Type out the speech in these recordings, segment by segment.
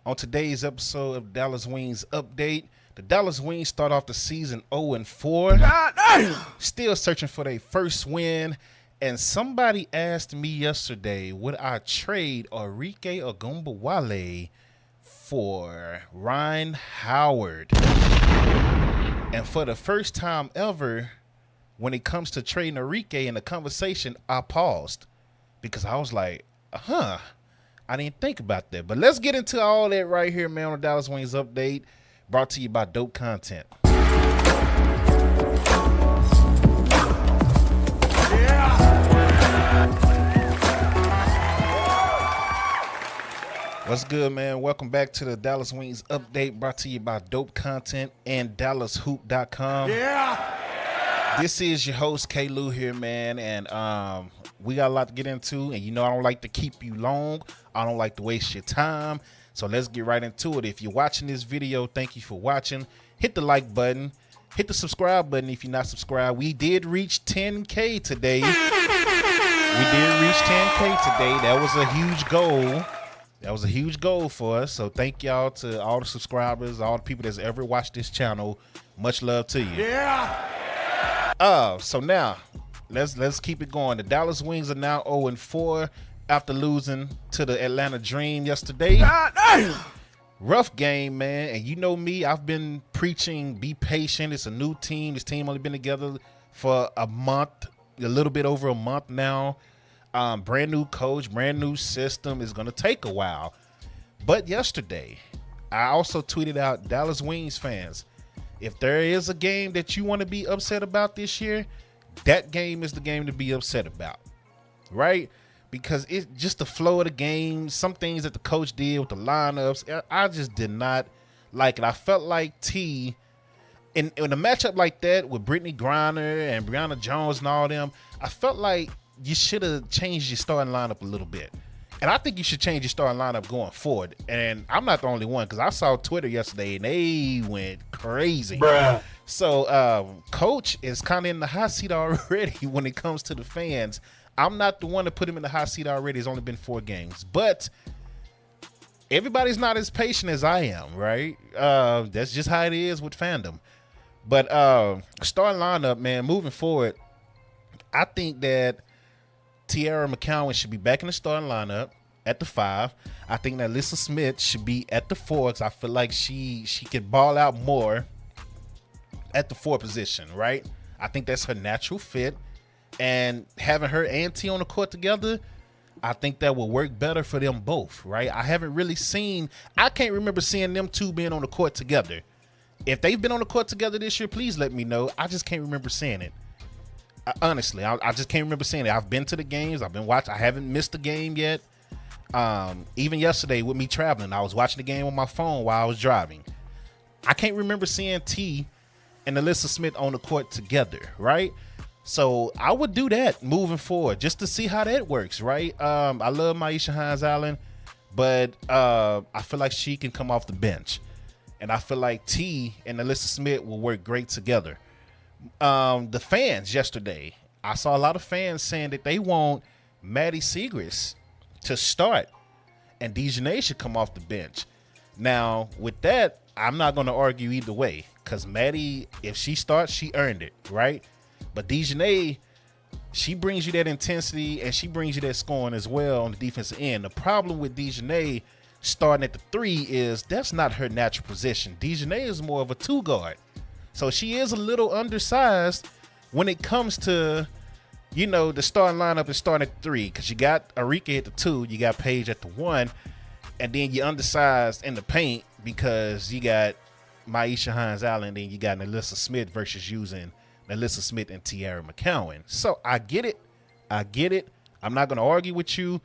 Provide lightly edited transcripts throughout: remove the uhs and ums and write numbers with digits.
On today's episode of Dallas Wings Update, the Dallas Wings start off the season 0-4, still searching for their first win. And somebody asked me yesterday, would I trade Arike Ogunbowale for Rhyne Howard? And for the first time ever, when it comes to trading Arike in the conversation, I paused because I was like, I didn't think about that. But let's get into all that right here, man, on the Dallas Wings Update, brought to you by Dope Content. What's good, man? Welcome back to the Dallas Wings Update, brought to you by Dope Content and DallasHoop.com. This is your host, K. Lou here, man, and we got a lot to get into, and you know I don't like to keep you long. I don't like to waste your time, so let's get right into it. If you're watching this video, thank you for watching. Hit the like button. Hit the subscribe button if you're not subscribed. We did reach 10K today. That was a huge goal. That was a huge goal for us, so thank y'all to all the subscribers, all the people that's ever watched this channel. Much love to you. So now let's keep it going. The Dallas Wings are now 0-4 after losing to the Atlanta Dream yesterday. Rough game, man. And you know me, I've been preaching be patient. It's a new team. This team only been together for a month, a little bit over a month now. Brand new coach, brand new system. Is gonna take a while. But yesterday, I also tweeted out, Dallas Wings fans, if there is a game that you want to be upset about this year, that game is the game to be upset about, right? Because it's just the flow of the game, some things that the coach did with the lineups, I just did not like it. I felt like T, in a matchup like that with Brittany Griner and Brianna Jones and all them, I felt like you should have changed your starting lineup a little bit. And I think you should change your starting lineup going forward. And I'm not the only one, because I saw Twitter yesterday and they went crazy. Bruh. So coach is kind of in the hot seat already when it comes to the fans. I'm not the one to put him in the hot seat already. It's only been 4 games. But everybody's not as patient as I am, right? That's just how it is with fandom. But starting lineup, man, moving forward, I think that Tiara McCowan should be back in the starting lineup at the 5. I think that Alyssa Smith should be at the 4 because I feel like she could ball out more at the 4 position, right? I think that's her natural fit. And having her and T on the court together, I think that will work better for them both, right? I can't remember seeing them two being on the court together. If they've been on the court together this year, please let me know. I just can't remember seeing it. Honestly, I just can't remember seeing it. I've been to the games. I've been watching. I haven't missed a game yet. Even yesterday with me traveling, I was watching the game on my phone while I was driving. I can't remember seeing T and Alyssa Smith on the court together, right? So I would do that moving forward just to see how that works, right? I love Maisha Hines-Allen, but I feel like she can come off the bench. And I feel like T and Alyssa Smith will work great together. The fans yesterday, I saw a lot of fans saying that they want Maddie Siegrist to start and Dejanay should come off the bench. Now, with that, I'm not going to argue either way because Maddie, if she starts, she earned it, right? But Dejanay, she brings you that intensity and she brings you that scoring as well on the defensive end. The problem with Dejanay starting at the 3 is that's not her natural position. Dejanay is more of a 2 guard. So she is a little undersized when it comes to, you know, the starting lineup is starting at 3 because you got Arike at the 2, you got Paige at the 1, and then you're undersized in the paint because you got Maisha Hines-Allen, and then you got Alyssa Smith versus using Alyssa Smith and Tiara McCowan. So I get it. I'm not going to argue with you.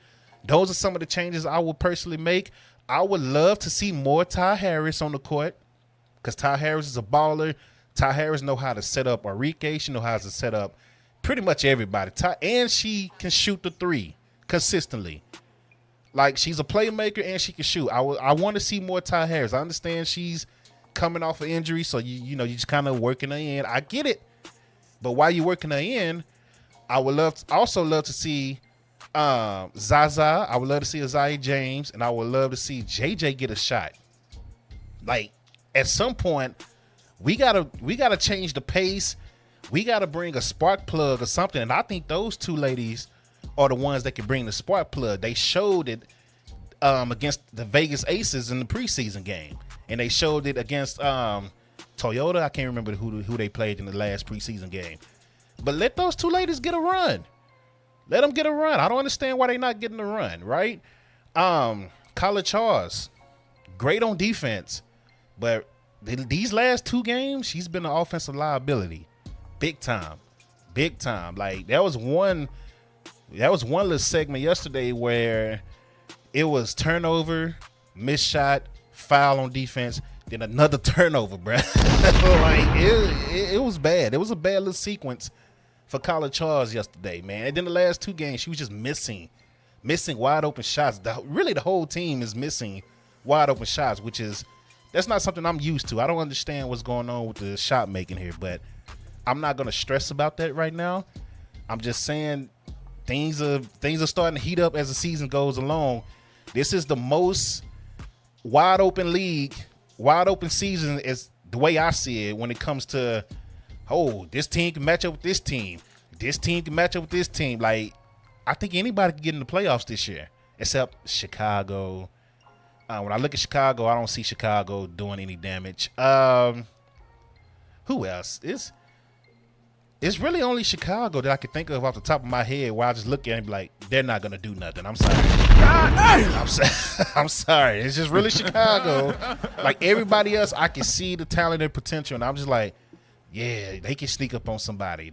Those are some of the changes I would personally make. I would love to see more Ty Harris on the court because Ty Harris is a baller. Ty Harris know how to set up Arike. She know how to set up pretty much everybody. And she can shoot the 3 consistently. Like, she's a playmaker and she can shoot. I want to see more Ty Harris. I understand she's coming off an injury, so you just kind of working her in. I get it. But while you're working her in, I would also love to see Zaza, I would love to see a Zaya James, and I would love to see JJ get a shot. Like, at some point, we gotta change the pace. We gotta bring a spark plug or something. And I think those two ladies are the ones that can bring the spark plug. They showed it against the Vegas Aces in the preseason game, and they showed it against Toyota. I can't remember who they played in the last preseason game. But let those two ladies get a run. Let them get a run. I don't understand why they're not getting a run, right? Kyla Charles, great on defense, but these last two games, she's been an offensive liability, big time. Like there was one little segment yesterday where it was turnover, missed shot, foul on defense, then another turnover, bro. Like it was bad. It was a bad little sequence for Kyla Charles yesterday, man. And then the last two games, she was just missing wide open shots. Really, the whole team is missing wide open shots, that's not something I'm used to. I don't understand what's going on with the shot making here, but I'm not gonna stress about that right now. I'm just saying things are starting to heat up as the season goes along. This is the most wide open season is the way I see it when it comes to, this team can match up with this team. This team can match up with this team. Like, I think anybody can get in the playoffs this year, except Chicago. When I look at Chicago, I don't see Chicago doing any damage. Who else? It's really only Chicago that I can think of off the top of my head where I just look at it and be like, they're not going to do nothing. I'm sorry. I'm sorry. It's just really Chicago. Like everybody else, I can see the talent and potential, and I'm just like, yeah, they can sneak up on somebody.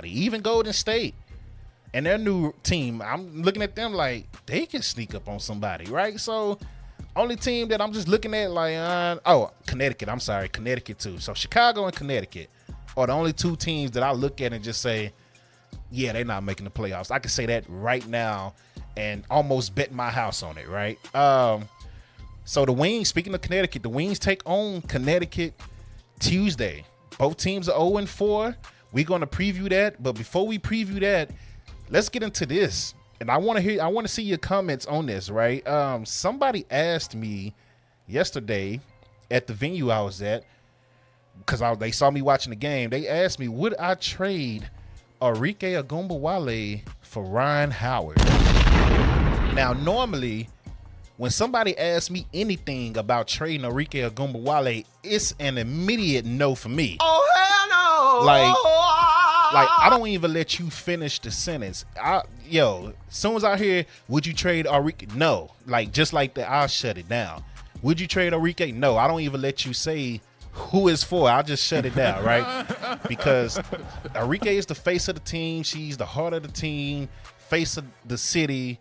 Even Golden State and their new team, I'm looking at them like they can sneak up on somebody, right? So only team that I'm just looking at like, Connecticut. I'm sorry, Connecticut too. So Chicago and Connecticut are the only two teams that I look at and just say, yeah, they're not making the playoffs. I can say that right now and almost bet my house on it, right? So the Wings, speaking of Connecticut, the Wings take on Connecticut Tuesday. Both teams are 0-4. We're going to preview that. But before we preview that, let's get into this. And I want to see your comments on this, right? Somebody asked me yesterday at the venue I was at, because they saw me watching the game. They asked me, would I trade Arike Ogunbowale for Rhyne Howard? Now, normally, when somebody asks me anything about trading Arike Ogunbowale, it's an immediate no for me. Oh, hell no! Like I don't even let you finish the sentence. As soon as I hear, would you trade Arike? No. Like, just like that, I'll shut it down. Would you trade Arike? No. I don't even let you say who is for. I'll just shut it down, right? Because Arike is the face of the team. She's the heart of the team, face of the city.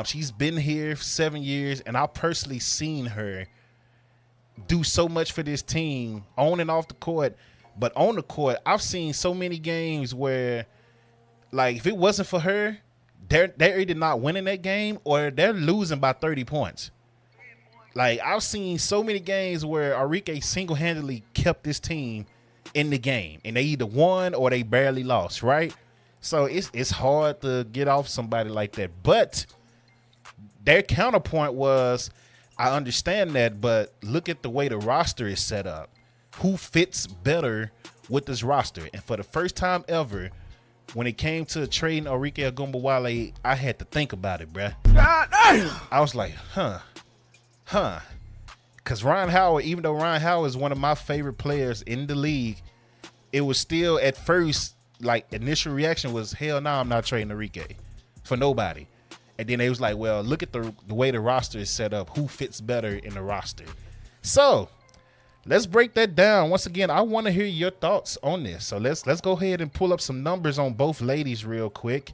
She's been here for 7 years, and I've personally seen her do so much for this team on and off the court. But on the court, I've seen so many games where, like, if it wasn't for her, they're either not winning that game or they're losing by 30 points. Like, I've seen so many games where Arike single-handedly kept this team in the game, and they either won or they barely lost, right? So it's hard to get off somebody like that. But their counterpoint was, I understand that, but look at the way the roster is set up. Who fits better with this roster? And for the first time ever, when it came to trading Arike Ogunbowale, I had to think about it, bruh. I was like, huh. Because Rhyne Howard, even though Rhyne Howard is one of my favorite players in the league, it was still at first, like, initial reaction was, hell no, I'm not trading Arike for nobody. And then they was like, well, look at the way the roster is set up. Who fits better in the roster? So let's break that down. Once again, I want to hear your thoughts on this. So let's go ahead and pull up some numbers on both ladies real quick.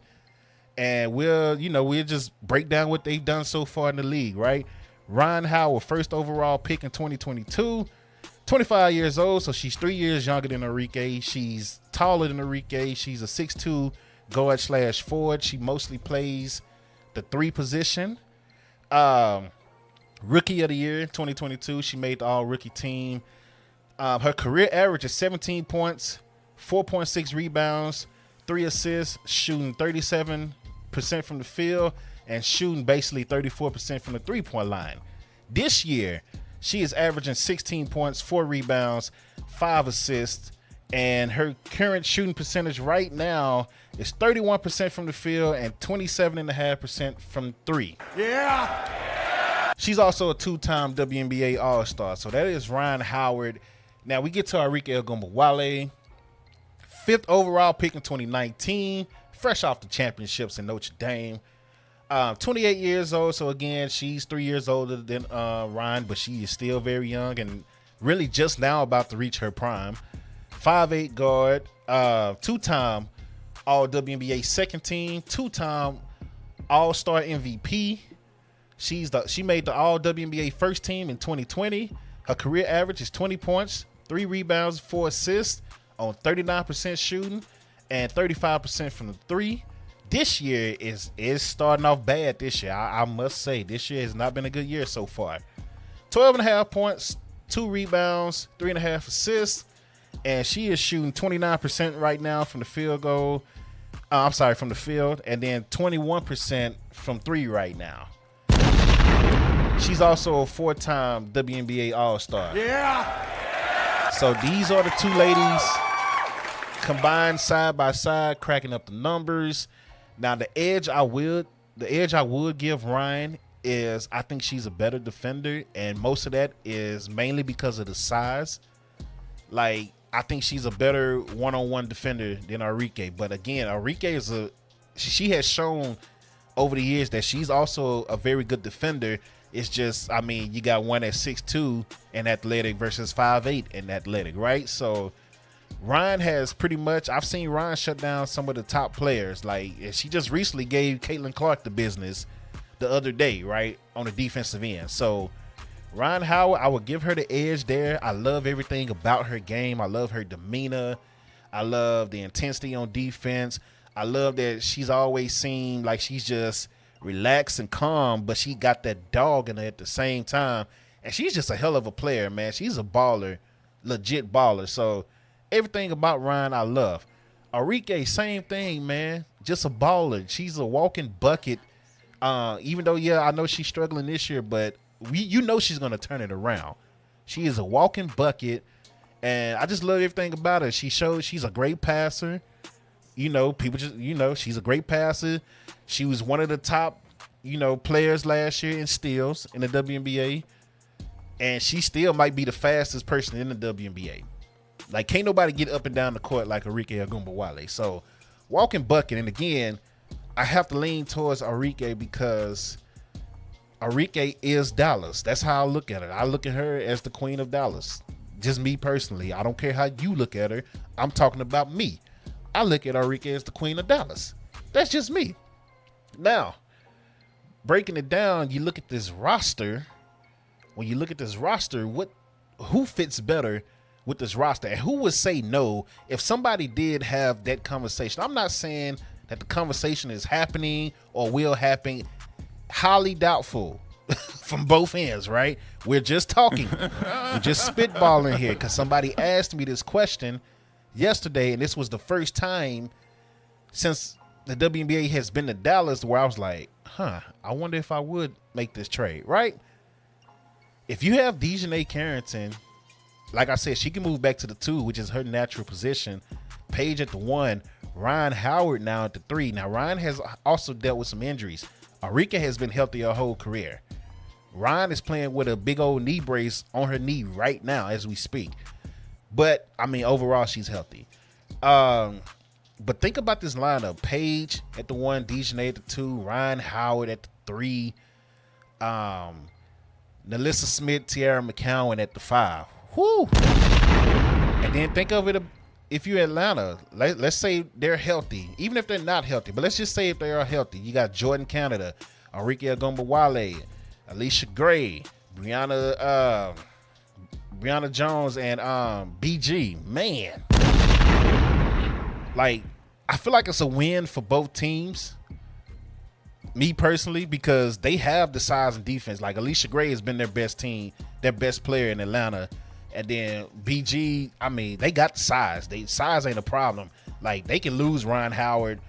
And we'll just break down what they've done so far in the league, right? Rhyne Howard, first overall pick in 2022, 25 years old, so she's 3 years younger than Arike. She's taller than Arike. She's a 6'2" guard/forward. She mostly plays the 3 position. Rookie of the year, 2022. She made the all-rookie team. Her career average is 17 points, 4.6 rebounds, 3 assists, shooting 37% 40% from the field and shooting basically 34% from the three-point line. This year, she is averaging 16 points, 4 rebounds, 5 assists, and her current shooting percentage right now is 31% from the field and 27.5% from three. Yeah. She's also a 2-time WNBA All-Star. So that is Rhyne Howard. Now we get to Arike Ogunbowale, 5th overall pick in 2019, fresh off the championships in Notre Dame. 28 years old, so again, she's 3 years older than Rhyne, but she is still very young and really just now about to reach her prime. 5'8" guard, 2-time All-WNBA second team, 2-time All-Star MVP. She made the All-WNBA first team in 2020. Her career average is 20 points, 3 rebounds, 4 assists on 39% shooting and 35% from the three. This year is starting off bad this year. I must say, this year has not been a good year so far. 12.5 points, 2 rebounds, 3.5 assists, and she is shooting 29% right now from the field goal. From the field, and then 21% from three right now. She's also a 4-time WNBA All-Star. Yeah. So these are the two ladies combined side by side, cracking up the numbers. Now the edge I would give Rhyne is I think she's a better defender, and most of that is mainly because of the size. Like, I think she's a better one-on-one defender than Arike. But again, Arike she has shown over the years that she's also a very good defender. It's just, I mean, you got one at 6'2" and athletic versus 5'8" and athletic, right? So Rhyne has pretty much, I've seen Rhyne shut down some of the top players. Like, she just recently gave Caitlin Clark the business the other day, right, on the defensive end. So Rhyne Howard, I would give her the edge there. I love everything about her game. I love her demeanor. I love the intensity on defense. I love that she's always seemed like she's just relaxed and calm, but she got that dog in her at the same time. And she's just a hell of a player, man. She's a baller, legit baller. So everything about Rhyne I love. Arike, same thing, man. Just a baller. She's a walking bucket. Even though, yeah, I know she's struggling this year, but you know she's going to turn it around. She is a walking bucket, and I just love everything about her. She shows she's a great passer. You know, people just, you know, she's a great passer. She was one of the top, you know, players last year in steals in the WNBA, and she still might be the fastest person in the WNBA. Like, can't nobody get up and down the court like Arike Ogunbowale. So, walking bucket, and again, I have to lean towards Arike because Arike is Dallas. That's how I look at her. I look at her as the queen of Dallas. Just me personally. I don't care how you look at her. I'm talking about me. I look at Arike as the queen of Dallas. That's just me. Now, breaking it down, you look at this roster. When you look at this roster, who fits better with this roster? And who would say no if somebody did have that conversation? I'm not saying that the conversation is happening or will happen. Highly doubtful from both ends, right? We're just talking. We're just spitballing here because somebody asked me this question yesterday, and this was the first time since the WNBA has been to Dallas where I was like, I wonder if I would make this trade, right? If you have Dejanay Carrington, like I said, she can move back to the 2, which is her natural position. Paige at the 1, Rhyne Howard now at the 3. Now, Rhyne has also dealt with some injuries. Arike has been healthy her whole career. Rhyne is playing with a big old knee brace on her knee right now as we speak. But, I mean, overall, she's healthy. But think about this lineup. Paige at the 1, Dejanay at the 2, Rhyne Howard at the 3, Nalissa Smith, Tiara McCowan at the 5. Whoo! And then think of it, if you're Atlanta, let's say they're healthy, even if they're not healthy, but let's just say if they are healthy, you got Jordan Canada, Arike Ogunbowale, Alicia Gray, Brianna Jones, and BG. Man, like, I feel like it's a win for both teams, me personally, because they have the size and defense. Like, Alicia Gray has been their best player in Atlanta. And then BG, I mean, they got the size. Size ain't a problem. Like, they can lose Rhyne Howard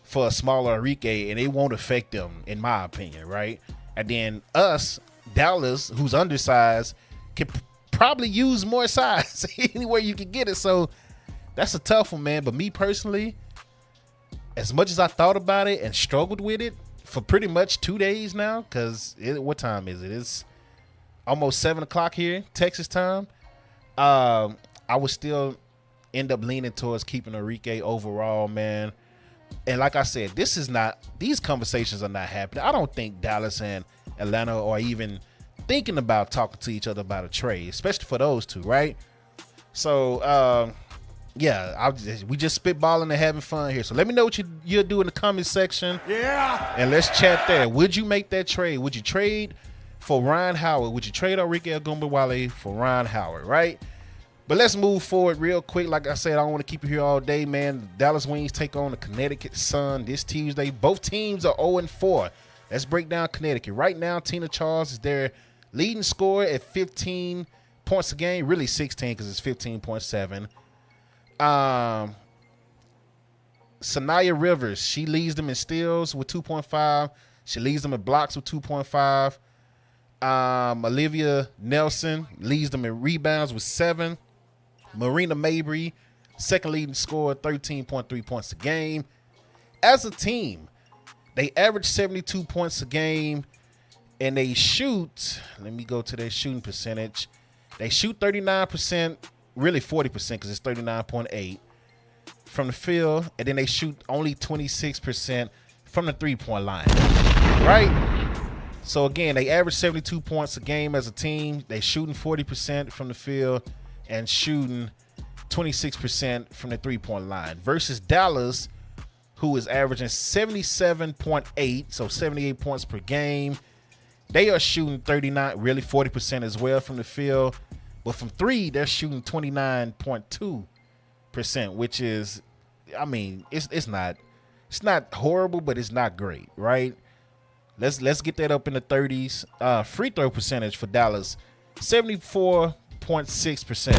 for a smaller Arike, and it won't affect them, in my opinion, right? And then us, Dallas, who's undersized, can probably use more size anywhere you can get it. So that's a tough one, man. But me personally, as much as I thought about it and struggled with it for pretty much 2 days now, because what time is it? It's almost 7 o'clock here, Texas time. I would still end up leaning towards keeping Arike overall, man. And like I said, these conversations are not happening. I don't think Dallas and Atlanta are even thinking about talking to each other about a trade, especially for those two, right? So, yeah, we just spitballing and having fun here. So let me know what you'll do in the comment section. Yeah. And let's chat there. Would you make that trade? Would you trade for Rhyne Howard? Would you trade Arike Ogunbowale for Rhyne Howard, right? But let's move forward real quick. Like I said, I don't want to keep you here all day, man. The Dallas Wings take on the Connecticut Sun this Tuesday. Both teams are 0-4. Let's break down Connecticut. Right now, Tina Charles is their leading scorer at 15 points a game. Really 16 because it's 15.7. Sanaya Rivers, she leads them in steals with 2.5. She leads them in blocks with 2.5. Olivia Nelson leads them in rebounds with 7. Marina Mabry, second leading scorer, 13.3 points a game. As a team, they average 72 points a game, and they shoot, let me go to their shooting percentage. They shoot 39%, really 40% because it's 39.8 from the field, and then they shoot only 26% from the three-point line, right? So, again, they average 72 points a game as a team. They shooting 40% from the field and shooting 26% from the three-point line versus Dallas, who is averaging 77.8, so 78 points per game. They are shooting 39, really 40% as well from the field. But from three, they're shooting 29.2%, which is, I mean, it's not horrible, but it's not great, right? Let's get that up in the 30s. Free throw percentage for Dallas, 74.6%.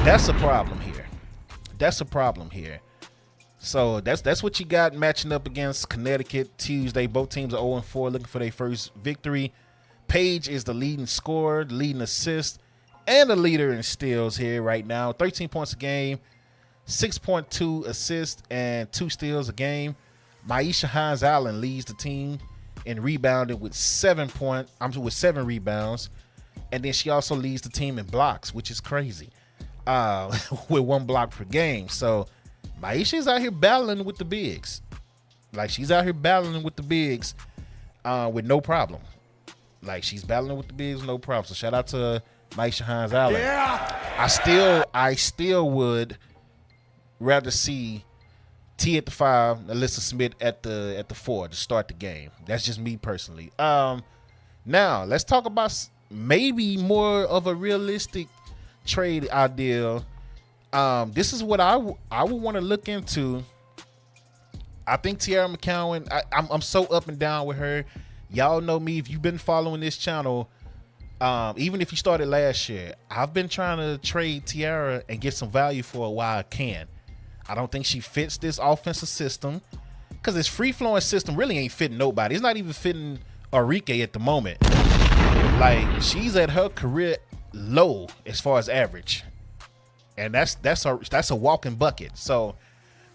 That's a problem here. So that's what you got matching up against Connecticut Tuesday. Both teams are 0-4, looking for their first victory. Paige is the leading scorer, the leading assist, and the leader in steals here right now. 13 points a game, 6.2 assists, and 2 steals a game. Maisha Hines-Allen leads the team in rebounding with 7 rebounds. And then she also leads the team in blocks, which is crazy, with 1 block per game. So Maisha's out here battling with the bigs. Like, she's out here battling with the bigs with no problem. Like, she's battling with the bigs, no problem. So shout out to Maisha Hines-Allen. Yeah. I still would rather see T at the 5, Alyssa Smith at the 4 to start the game. That's just me personally. Now let's talk about maybe more of a realistic trade idea. This is what I would want to look into. I think Tiara McCowan, I'm so up and down with her. Y'all know me. If you've been following this channel, even if you started last year, I've been trying to trade Tiara and get some value for her while I can. I don't think she fits this offensive system because this free-flowing system really ain't fitting nobody. It's not even fitting Arike at the moment. Like, she's at her career low as far as average, and that's a walking bucket. So,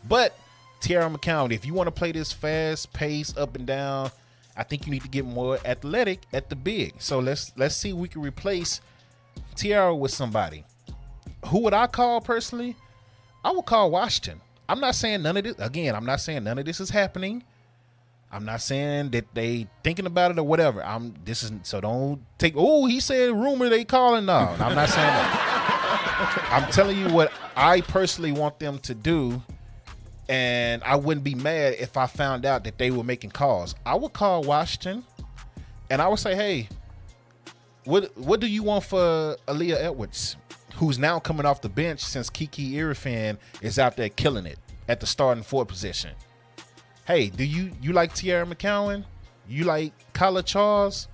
but Tiara McCowan, if you want to play this fast pace up and down, I think you need to get more athletic at the big. So let's see if we can replace Tiara with somebody. Who would I call personally? I would call Washington. I'm not saying none of this. Again, I'm not saying none of this is happening. I'm not saying that they thinking about it or whatever. So don't take, oh, he said rumor they calling. No, I'm not saying that. I'm telling you what I personally want them to do, and I wouldn't be mad if I found out that they were making calls. I would call Washington, and I would say, hey, what do you want for Aaliyah Edwards, who's now coming off the bench since Kiki Irifan is out there killing it at the starting 4 position? Hey, do you like Tiara McCowan? You like Kyla Charles?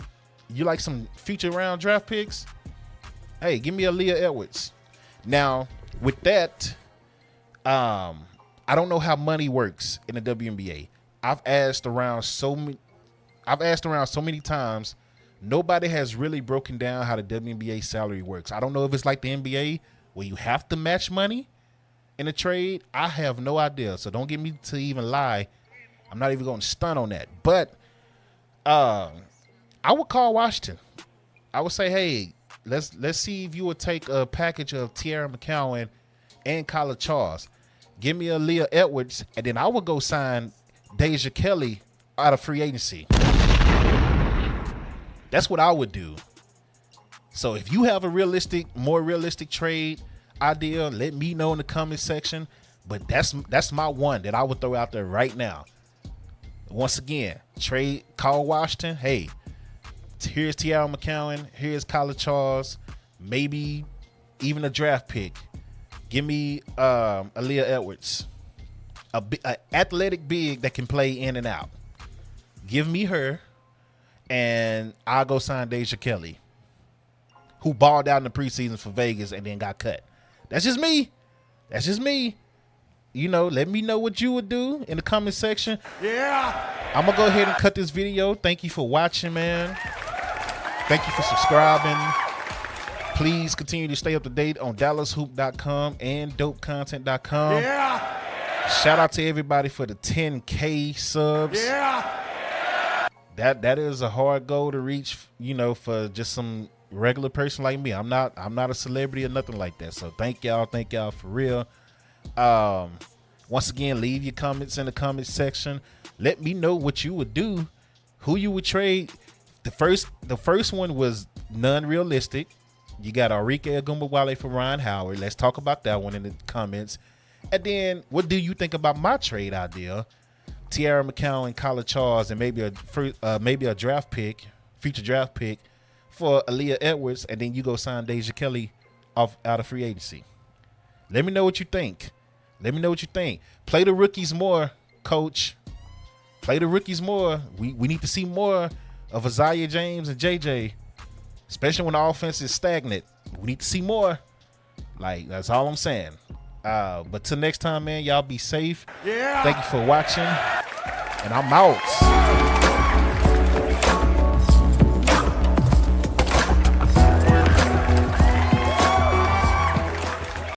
You like some future round draft picks? Hey, give me Aaliyah Edwards. Now, with that, I don't know how money works in the WNBA. I've asked around so many times. Nobody has really broken down how the WNBA salary works. I don't know if it's like the NBA where you have to match money in a trade. I have no idea. So don't get me to even lie. I'm not even going to stunt on that. But I would call Washington. I would say, hey, let's see if you would take a package of Tiara McCowan and Kyla Charles. Give me a Leah Edwards, and then I would go sign Deja Kelly out of free agency. That's what I would do. So if you have a more realistic trade idea, let me know in the comment section. But that's my one that I would throw out there right now. Once again, call Washington. Hey, here's Tiara McCowan. Here's Kyla Charles. Maybe even a draft pick. Give me Aaliyah Edwards, a athletic big that can play in and out. Give me her, and I'll go sign Deja Kelly, who balled out in the preseason for Vegas and then got cut. That's just me. You know, let me know what you would do in the comment section. Yeah. I'm going to go ahead and cut this video. Thank you for watching, man. Thank you for subscribing. Please continue to stay up to date on DallasHoop.com and DopeContent.com. Yeah. Shout out to everybody for the 10K subs. Yeah. That is a hard goal to reach, you know, for just some regular person like me. I'm not a celebrity or nothing like that. So thank y'all for real. Once again, leave your comments in the comment section. Let me know what you would do, who you would trade. The first one was non-realistic. You got Arike Ogunbowale for Rhyne Howard. Let's talk about that one in the comments. And then, what do you think about my trade idea? Tiara McCowan, Kyla Charles, and maybe a draft pick, future draft pick for Aaliyah Edwards, and then you go sign Deja Kelly out of free agency. Let me know what you think. Play the rookies more, coach. Play the rookies more. We need to see more of Isaiah James and JJ. Especially when the offense is stagnant. We need to see more. Like, that's all I'm saying. But till next time, man, y'all be safe. Yeah. Thank you for watching. And I'm out.